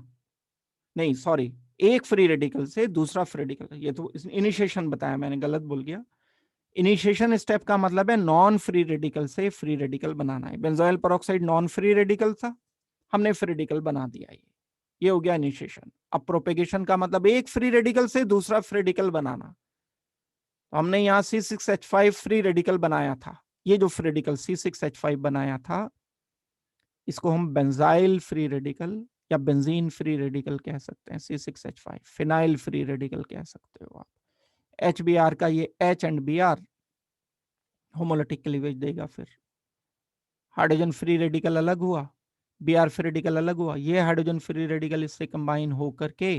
नहीं सॉरी, एक फ्री रेडिकल से दूसरा फ्री रेडिकल, ये तो इनिशिएशन बताया मैंने, गलत बोल गया। इनिशिएशन स्टेप का मतलब है नॉन फ्री रेडिकल से फ्री रेडिकल बनाना है। Benzoyl peroxide non free radical था, हमने फ्री रेडिकल बना दिया, ये हो गया इनिशिएशन। अब प्रोपेगेशन का मतलब एक फ्री रेडिकल से दूसरा फ्री रेडिकल बनाना। तो हमने यहाँ C6H5 फ्री रेडिकल बनाया था, ये जो फ्री रेडिकल C6H5 बनाया था इसको हम बेंजाइल फ्री रेडिकल या बेंजीन फ्री रेडिकल कह सकते हैं। C6H5 फिनाइल फ्री रेडिकल कह सकते हो आप। HBr का ये H and Br homolytic cleavage देगा, फिर हाइड्रोजन फ्री रेडिकल अलग हुआ, Br फ्री रेडिकल अलग हुआ, ये हाइड्रोजन फ्री रेडिकल इससे कंबाइन हो करके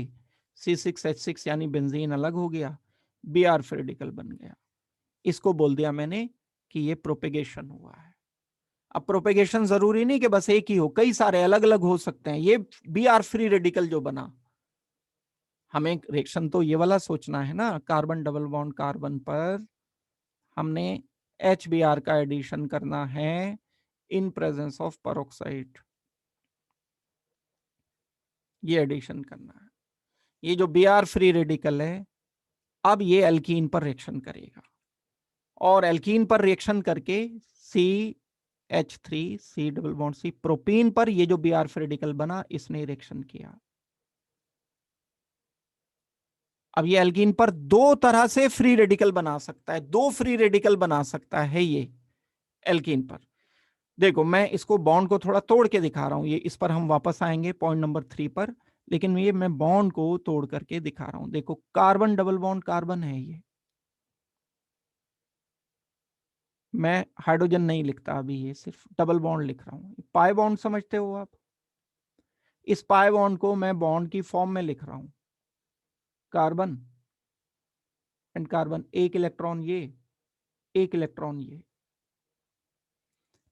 C6H6 यानी बेंजीन अलग हो गया, Br फ्री रेडिकल बन गया। इसको बोल दिया मैंने कि ये प्रोपेगेशन हुआ है। अब प्रोपेगेशन जरूरी नहीं कि बस एक ही हो, कई सारे अलग अलग हो सकते हैं। ये Br फ्री रेडिकल जो बना, हमें रिएक्शन तो ये वाला सोचना है ना, कार्बन डबल बॉन्ड कार्बन पर हमने HBr का एडिशन करना है इन प्रेजेंस ऑफ पेरोक्साइड, ये एडिशन करना है। ये जो Br फ्री रेडिकल है, अब ये एल्कीन पर रिएक्शन करेगा और एल्कीन पर रिएक्शन करके CH3 C double bond C propene पर ये जो Br फ्री रेडिकल बना, इसने रिएक्शन किया। अब ये एल्कीन पर दो तरह से फ्री रेडिकल बना सकता है, दो फ्री रेडिकल बना सकता है ये एल्कीन पर। देखो मैं इसको बॉन्ड को थोड़ा तोड़ के दिखा रहा हूं, ये इस पर हम वापस आएंगे पॉइंट नंबर 3 पर, लेकिन ये मैं बॉन्ड को तोड़ करके दिखा रहा हूं। देखो कार्बन डबल बॉन्ड कार्बन है, ये मैं हाइड्रोजन नहीं लिखता अभी, ये सिर्फ डबल बॉन्ड लिख रहा हूं। पाई बॉन्ड समझते हो आप, इस पाई बॉन्ड को मैं बॉन्ड की फॉर्म में लिख रहा हूं, कार्बन एंड कार्बन, एक इलेक्ट्रॉन ये, एक इलेक्ट्रॉन ये।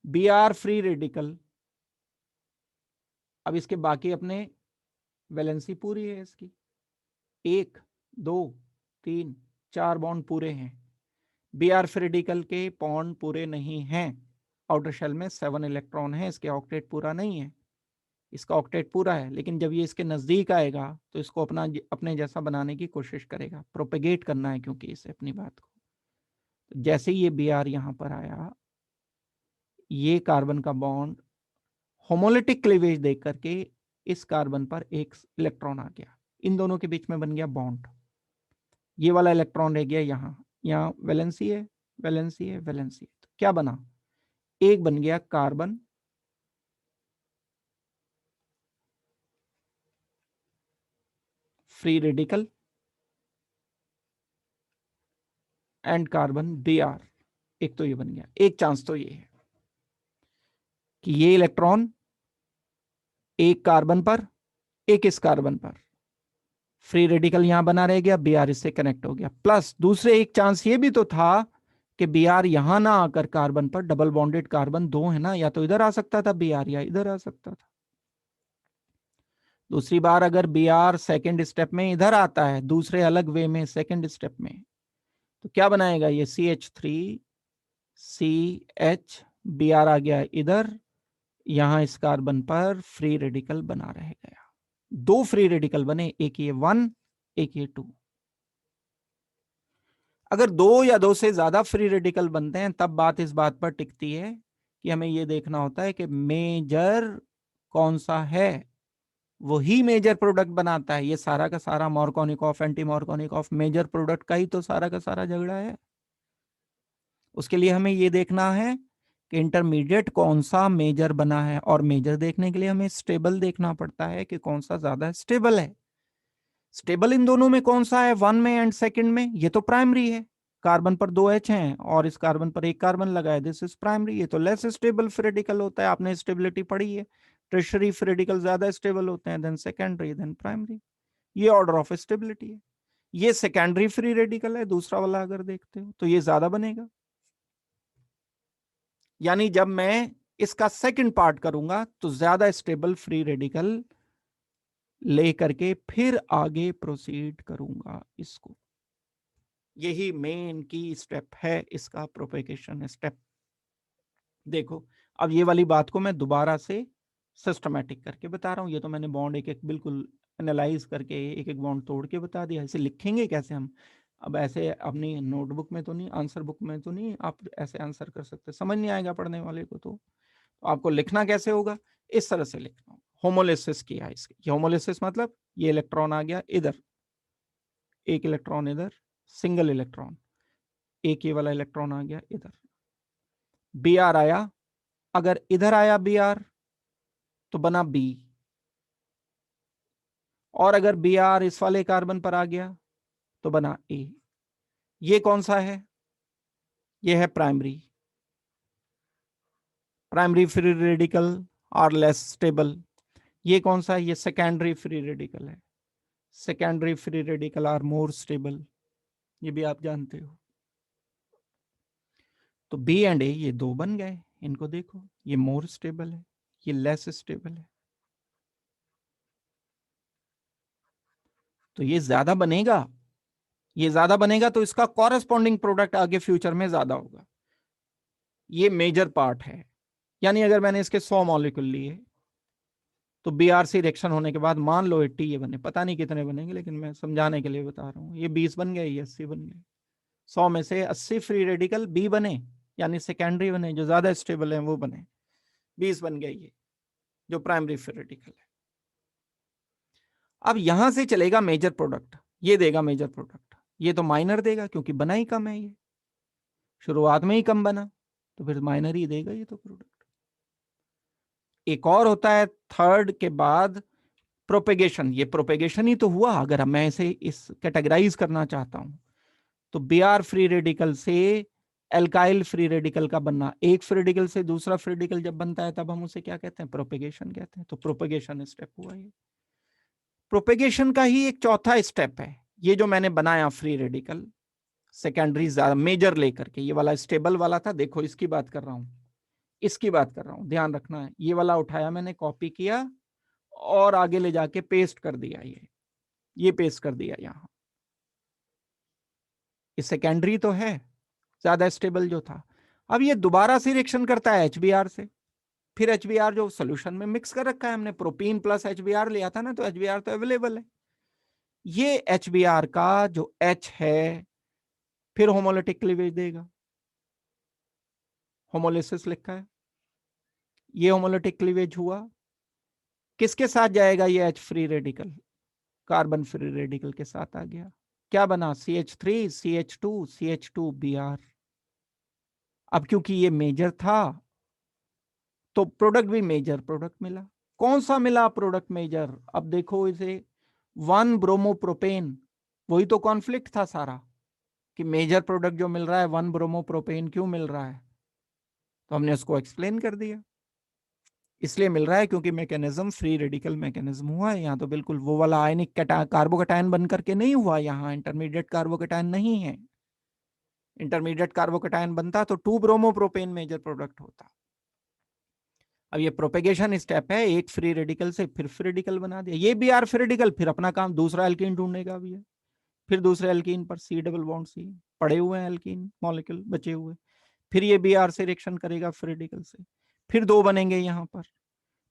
Br फ्री रेडिकल, अब इसके बाकी अपने वैलेंसी पूरी है इसकी, 1 2 3 4 बॉन्ड पूरे हैं। Br फ्री रेडिकल के बॉन्ड पूरे नहीं हैं, आउटर शेल में 7 इलेक्ट्रॉन है, इसके ऑक्टेट पूरा नहीं है, इसका ऑक्टेट पूरा है, लेकिन जब ये इसके नजदीक आएगा तो इसको अपने जैसा बनाने की कोशिश करेगा, प्रोपेगेट करना है क्योंकि इसे अपनी बात को। तो जैसे ही ये Br यहां पर आया, ये कार्बन का बॉन्ड होमोलिटिक क्लीवेज देख करके इस कार्बन पर एक इलेक्ट्रॉन आ गया, इन दोनों के बीच में बन गया बॉन्ड। ये वाला इलेक्ट्रॉन रह गया यहां, यहां वैलेंसी है, वैलेंसी है, वैलेंसी है, तो क्या बना, एक बन गया carbon free radical and carbon Br, एक तो ये बन गया। एक चांस तो ये है कि ये इलेक्ट्रॉन एक कार्बन पर, एक इस कार्बन पर, फ्री रेडिकल यहां बना रह गया, Br इससे कनेक्ट हो गया। प्लस दूसरे एक चांस ये भी तो था कि Br यहां ना आकर कार्बन पर, डबल बॉन्डेड कार्बन दो है ना, या तो इधर आ सकता था Br या इधर आ सकता था। दूसरी बार अगर Br सेकेंड स्टेप में इधर आता है, दूसरे अलग वे में सेकेंड स्टेप में, तो क्या बनाएगा ये CH3 CH, Br आ गया इधर, यहां इस कार्बन पर फ्री रेडिकल बना रह गया। दो फ्री रेडिकल बने, एक ये 1 एक ये 2। अगर दो या दो से ज्यादा फ्री रेडिकल बनते हैं तब बात इस बात पर टिकती है कि हमें यह देखना होता है कि मेजर कौन सा है, वही मेजर प्रोडक्ट बनाता है। ये सारा का सारा Markovnikov anti Markovnikov major product का ही तो सारा का सारा झगड़ा है। उसके लिए हमें ये देखना है कि इंटरमीडिएट कौन सा मेजर बना है, और मेजर देखने के लिए हमें स्टेबल देखना पड़ता है कि कौन सा ज्यादा स्टेबल है। स्टेबल इन दोनों में कौन सा है, 1 में एंड सेकंड में, ये तो प्राइमरी है, कार्बन पर 2 H हैं और इस कार्बन पर एक कार्बन लगा है, दिस इज प्राइमरी। ये तो लेस स्टेबल रेडिकल होता है, आपने स्टेबिलिटी पढ़ी है, टर्शियरी रेडिकल ज्यादा स्टेबल होते हैं देन सेकेंडरी देन प्राइमरी, ये ऑर्डर ऑफ स्टेबिलिटी है। ये सेकेंडरी फ्री रेडिकल है, दूसरा वाला अगर देखते हो तो ये ज्यादा बनेगा। यानी जब मैं इसका सेकंड पार्ट करूंगा तो ज्यादा स्टेबल फ्री रेडिकल लेकर के फिर आगे प्रोसीड करूंगा इसको। यही मेन की स्टेप है इसका, प्रोपेगेशन स्टेप। देखो अब ये वाली बात को मैं दोबारा से सिस्टमैटिक करके बता रहा हूं। ये तो मैंने बॉन्ड एक एक बिल्कुल एनालाइज करके एक एक बॉन्ड तोड़ के बता दिया। इसे लिखेंगे कैसे हम, अब ऐसे अपनी नोटबुक में तो नहीं, आंसर बुक में तो नहीं आप ऐसे आंसर कर सकते, समझ नहीं आएगा पढ़ने वाले को। तो आपको लिखना कैसे होगा, इस तरह से लिखना होगा। होमोलिसिस किया इसकी, होमोलिसिस मतलब ये इलेक्ट्रॉन आ गया इधर, एक इलेक्ट्रॉन इधर, सिंगल इलेक्ट्रॉन, एक ये वाला इलेक्ट्रॉन आ गया इधर, Br आया, अगर इधर आया Br तो बना B, और अगर Br इस वाले कार्बन पर आ गया तो बना A। ये कौन सा है, ये है primary, primary free radical are less stable. ये कौन सा है? ये सेकेंडरी फ्री रेडिकल है। Secondary free radical are more stable, ये भी आप जानते हो। तो बी एंड ए ये दो बन गए, इनको देखो, ये मोर स्टेबल है, ये लेस स्टेबल है। तो ये ज्यादा बनेगा, ये ज्यादा बनेगा तो इसका कॉरेस्पॉन्डिंग प्रोडक्ट आगे फ्यूचर में ज्यादा होगा। ये मेजर पार्ट है। यानी अगर मैंने इसके 100 मॉलिक्यूल लिए तो बीआरसी रिएक्शन होने के बाद मान लो 80 ये बने, पता नहीं कितने बनेंगे लेकिन मैं समझाने के लिए बता रहा हूँ। ये 20 बन गए, ये 80 बन गए। 100 में से 80 फ्री रेडिकल बी बने, यानी सेकेंडरी बने, जो ज्यादा स्टेबल है वो बने। 20 बन गए ये जो प्राइमरी फ्री रेडिकल है। अब यहां से चलेगा मेजर प्रोडक्ट, ये देगा मेजर प्रोडक्ट, ये तो माइनर देगा क्योंकि बना ही कम है, ये शुरुआत में ही कम बना, तो फिर माइनर ही देगा ये तो प्रोडक्ट। एक और होता है थर्ड के बाद प्रोपेगेशन, ये प्रोपेगेशन ही तो हुआ। अगर मैं इसे इस कैटेगराइज करना चाहता हूं तो बीआर फ्री रेडिकल से एल्काइल फ्री रेडिकल का बनना, एक फ्री रेडिकल से दूसरा फ्री रेडिकल जब बनता है तब हम उसे क्या कहते हैं? प्रोपेगेशन कहते हैं। तो प्रोपेगेशन स्टेप हुआ ये। प्रोपेगेशन का ही एक चौथा स्टेप है ये जो मैंने बनाया फ्री रेडिकल सेकेंडरी मेजर लेकर के। ये वाला स्टेबल वाला था, देखो इसकी बात कर रहा हूं, इसकी बात कर रहा हूं, ध्यान रखना है। ये वाला उठाया मैंने, कॉपी किया और आगे ले जाके पेस्ट कर दिया, ये पेस्ट कर दिया यहां। ये सेकेंडरी तो है, ज्यादा स्टेबल जो था। अब ये दोबारा से रिएक्शन करता है एचबीआर से। फिर एचबीआर जो सोल्यूशन में मिक्स कर रखा है हमने, प्रोपीन प्लस एचबीआर लिया था ना, तो एचबीआर तो अवेलेबल है। ये एचबीआर का जो एच है फिर होमोलिटिक क्लीवेज देगा, होमोलिसिस लिखा है, ये होमोलिटिक क्लीवेज हुआ। किसके साथ जाएगा ये H free radical? Carbon free radical के साथ आ गया। क्या बना? CH3 CH2 CH2 Br। अब क्योंकि ये मेजर था तो प्रोडक्ट भी मेजर प्रोडक्ट मिला। कौन सा मिला प्रोडक्ट मेजर? अब देखो इसे, 1 ब्रोमोप्रोपेन, वही तो कॉन्फ्लिक्ट था सारा कि मेजर प्रोडक्ट जो मिल रहा है 1 ब्रोमोप्रोपेन क्यों मिल रहा है, तो हमने उसको एक्सप्लेन कर दिया। इसलिए मिल रहा है क्योंकि मैकेनिज्म फ्री रेडिकल मैकेनिज्म हुआ है यहाँ, तो बिल्कुल वो वाला आयनिक कार्बोकैटायन बन करके नहीं हुआ, यहाँ इंटरमीडिएट कार्बोकैटायन नहीं है। इंटरमीडिएट कार्बोकैटायन बनता तो 2 ब्रोमोप्रोपेन मेजर प्रोडक्ट होता। अब ये प्रोपेगेशन स्टेप है, एक फ्री रेडिकल से फिर फ्री रेडिकल बना दिया, ये भी आर फ्री रेडिकल, फिर अपना काम दूसरा एल्कीन ढूंढने का भी है। फिर दूसरे एल्कीन पर C डबल बॉन्ड C पड़े हुए हैं, एल्कीन मॉलिक्यूल बचे हुए, फिर ये बी आर से रिएक्शन करेगा फ्री रेडिकल से, फिर 2 बनेंगे यहाँ पर।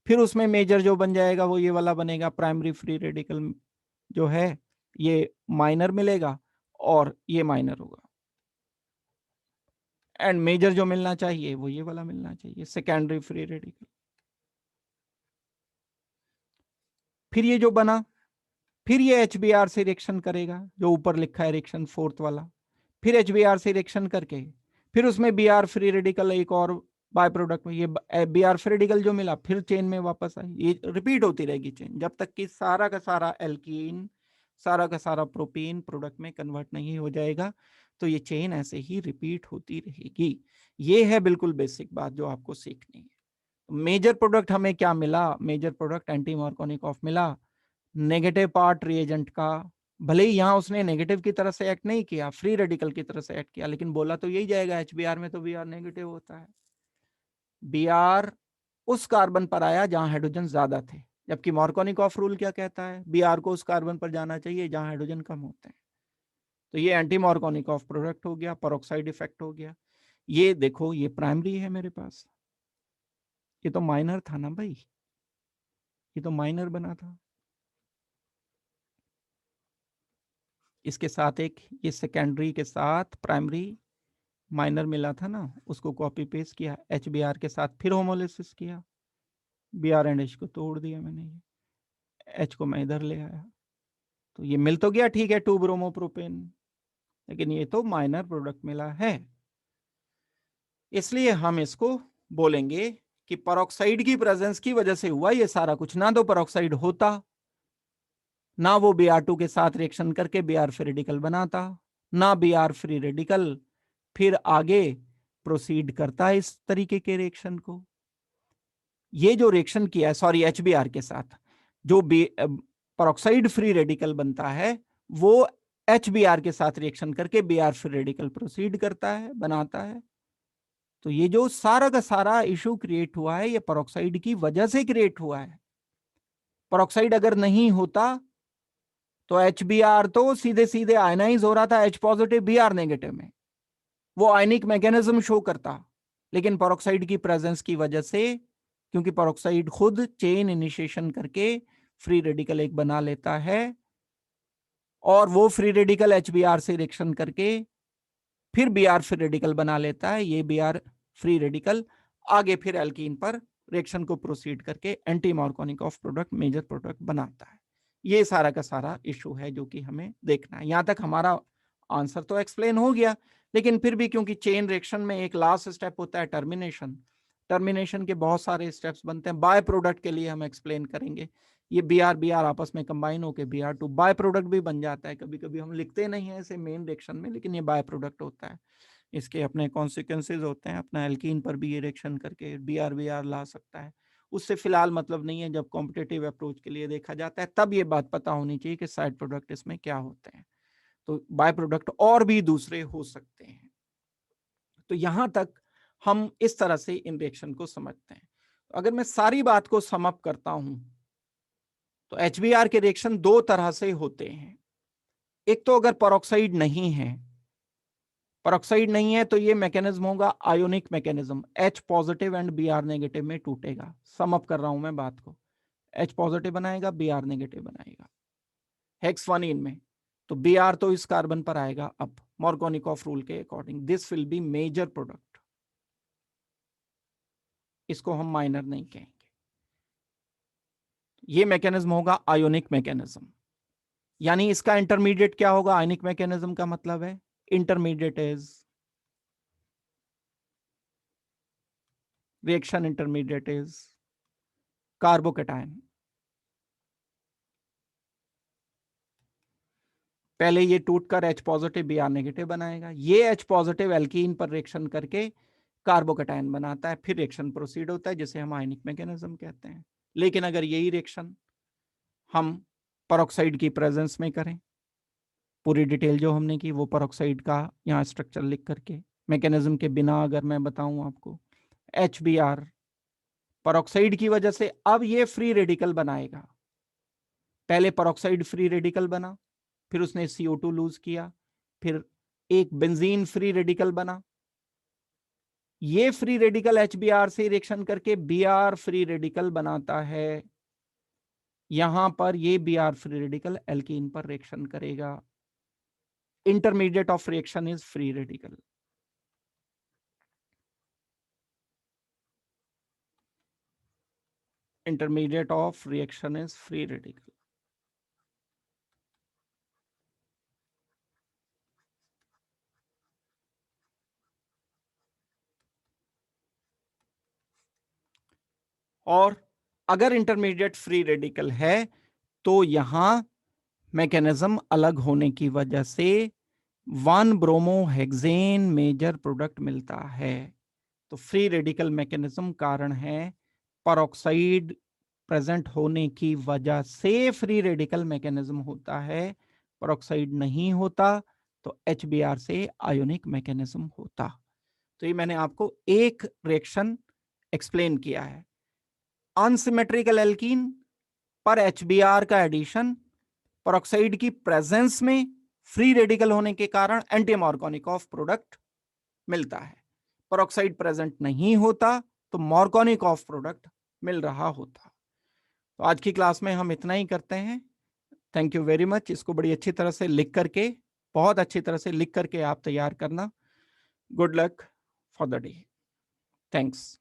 फिर उसमें मेजर जो बन जाएगा वो ये वाला बनेगा, प्राइमरी फ्री रेडिकल जो है ये माइनर मिलेगा और ये माइनर होगा। एंड मेजर जो मिलना चाहिए वो ये वाला मिलना चाहिए, सेकेंडरी फ्री रेडिकल। फिर ये जो बना, फिर ये एचबीआर से रिएक्शन करेगा, जो ऊपर लिखा है रिएक्शन फोर्थ वाला। फिर एचबीआर से रिएक्शन करके फिर उसमें बीआर फ्री रेडिकल एक और बाय प्रोडक्ट में, ये बीआर फ्री रेडिकल जो मिला फिर चेन में वापस आई। ये रिपीट होती रहेगी चेन जब तक कि सारा का सारा एल्कीन, सारा का सारा प्रोपीन प्रोडक्ट में कन्वर्ट नहीं हो जाएगा। तो ये चेन ऐसे ही रिपीट होती रहेगी। ये है बिल्कुल बेसिक बात जो आपको सीखनी है। मेजर प्रोडक्ट हमें क्या मिला? मेजर प्रोडक्ट एंटी मार्कोनिकॉफ मिला। नेगेटिव पार्ट रिएजेंट का, भले ही यहां उसने नेगेटिव की तरह से एक्ट नहीं किया, फ्री रेडिकल की तरह से एक्ट किया, लेकिन बोला तो यही जाएगा एचबीआर में तो बीआर नेगेटिव होता है। बीआर उस कार्बन पर आया जहां हाइड्रोजन ज्यादा थे, जबकि मार्कोनिकॉफ रूल क्या कहता है? बीआर को उस कार्बन पर जाना चाहिए जहां हाइड्रोजन कम होते हैं। तो ये एंटी मार्कोनिकॉफ प्रोडक्ट हो गया, पेरोक्साइड इफेक्ट हो गया। ये देखो ये प्राइमरी है मेरे पास, ये तो माइनर था ना भाई, ये तो माइनर बना था। इसके साथ एक ये सेकेंडरी के साथ प्राइमरी माइनर मिला था ना, उसको कॉपी पेस्ट किया, एचबीआर के साथ फिर होमोलिसिस किया, बीआर एंड एच को तोड़ दिया मैंने, ये एच को मैं इधर ले आया, तो ये मिल तो गया ठीक है 2 ब्रोमोप्रोपेन, लेकिन ये तो माइनर प्रोडक्ट मिला है। इसलिए हम इसको बोलेंगे कि पेरोक्साइड की प्रेजेंस की वजह से हुआ ये सारा कुछ। ना तो पेरोक्साइड होता, ना वो Br2 के साथ रिएक्शन करके Br फ्री रेडिकल बनाता, ना Br फ्री रेडिकल फिर आगे प्रोसीड करता है इस तरीके के रिएक्शन को। ये जो रिएक्शन किया है, सॉरी HBr के साथ जो पेरोक्साइड फ्री रेडिकल बनता है वो HBr के साथ रिएक्शन करके Br फ्री रेडिकल प्रोसीड करता है, बनाता है। तो ये जो सारा का सारा इशू क्रिएट हुआ है ये पेरोक्साइड की वजह से क्रिएट हुआ है। पेरोक्साइड अगर नहीं होता तो HBr तो सीधे सीधे आयनाइज हो रहा था H पॉजिटिव Br नेगेटिव में, वो आयनिक मैकेनिज्म शो करता। लेकिन पेरोक्साइड की प्रेजेंस की वजह से, क्योंकि पेरोक्साइड खुद चेन इनिशिएशन करके फ्री रेडिकल एक बना लेता है और वो फ्री रेडिकल HBr से रिएक्शन करके फिर Br फ्री रेडिकल बना लेता है। ये Br फ्री रेडिकल आगे फिर एल्कीन पर रिएक्शन को प्रोसीड करके anti Markovnikov product major product बनाता है। ये सारा का सारा इशू है जो कि हमें देखना है। यहां तक हमारा आंसर तो एक्सप्लेन हो गया, लेकिन फिर भी क्योंकि चेन रिएक्शन में एक लास्ट स्टेप होता है टर्मिनेशन, टर्मिनेशन के बहुत सारे स्टेप्स बनते हैं। बाय प्रोडक्ट के लिए हम एक्सप्लेन करेंगे। ये Br आपस में कंबाइन होकर Br2 बाय प्रोडक्ट भी बन जाता है। कभी कभी हम लिखते नहीं है इसे मेन रिएक्शन में, लेकिन ये बाय प्रोडक्ट होता है। इसके अपने कॉन्सिक्वेंसेज होते हैं, अपना एल्कीन पर भी ये रिएक्शन करके Br ला सकता है। उससे फिलहाल मतलब नहीं है, जब कॉम्पिटेटिव अप्रोच के लिए देखा जाता है तब ये बात पता होनी चाहिए कि साइड प्रोडक्ट इसमें क्या होते हैं। तो बाय प्रोडक्ट और भी दूसरे हो सकते हैं। तो यहां तक हम इस तरह से इन रिएक्शन को समझते हैं। अगर मैं सारी बात को सम अप करता हूं तो HBr के रिएक्शन दो तरह से होते हैं। एक तो अगर पेरोक्साइड नहीं है, पेरोक्साइड नहीं है तो ये मैकेनिज्म होगा ionic mechanism, H positive and Br negative में टूटेगा। सम अप कर रहा हूं मैं बात को, H पॉजिटिव बनाएगा Br नेगेटिव बनाएगा हेक्स 1 इन में, तो Br तो इस कार्बन पर आएगा। अब मार्कोनिकॉफ रूल के according this will be major product, इसको हम माइनर नहीं कहेंगे। ये मैकेनिज्म होगा आयोनिक मैकेनिज्म, यानी इसका इंटरमीडिएट क्या होगा? आयनिक मैकेनिज्म का मतलब है intermediate is reaction, intermediate is carbocation. पहले ये टूटकर H पॉजिटिव Br नेगेटिव बनाएगा, ये H पॉजिटिव एल्कीन पर रिएक्शन करके कार्बोकैटायन बनाता है, फिर रिएक्शन प्रोसीड होता है जिसे हम आयनिक मैकेनिज्म कहते हैं। लेकिन अगर यही रिएक्शन हम पेरोक्साइड की प्रेजेंस में करें, पूरी डिटेल जो हमने की वो पेरोक्साइड का यहाँ स्ट्रक्चर लिख करके, मैकेनिज्म के बिना अगर मैं बताऊं आपको, HBr पेरोक्साइड की वजह से अब ये फ्री रेडिकल बनाएगा। पहले पेरोक्साइड फ्री रेडिकल बना, फिर उसने CO2 लूज किया, फिर एक बेंजीन फ्री रेडिकल बना। ये फ्री रेडिकल HBr से रिएक्शन करके Br फ्री रेडिकल बनाता है। यहां पर ये Br फ्री रेडिकल एल्कीन पर रिएक्शन करेगा। Intermediate of reaction is free radical. Intermediate of reaction is free radical. और अगर इंटरमीडिएट फ्री रेडिकल है तो यहां मैकेनिज्म अलग होने की वजह से 1 ब्रोमोहेक्सेन मेजर प्रोडक्ट मिलता है। तो फ्री रेडिकल मैकेनिज्म कारण है, पेरोक्साइड प्रेजेंट होने की वजह से फ्री रेडिकल मैकेनिज्म होता है। पेरोक्साइड नहीं होता तो HBr से आयोनिक मैकेनिज्म होता। तो ये मैंने आपको एक रिएक्शन एक्सप्लेन किया है। अनसिमेट्रिकल एल्कीन पर HBr का एडिशन पेरोक्साइड की प्रेजेंस में फ्री रेडिकल होने के कारण एंटी मार्कोनिकॉफ प्रोडक्ट मिलता है। पेरोक्साइड प्रेजेंट नहीं होता तो मार्कोनिकॉफ प्रोडक्ट मिल रहा होता। तो आज की क्लास में हम इतना ही करते हैं। Thank you very much. इसको बड़ी अच्छी तरह से लिख करके, बहुत अच्छी तरह से लिख करके आप तैयार करना। Good luck for the day. Thanks.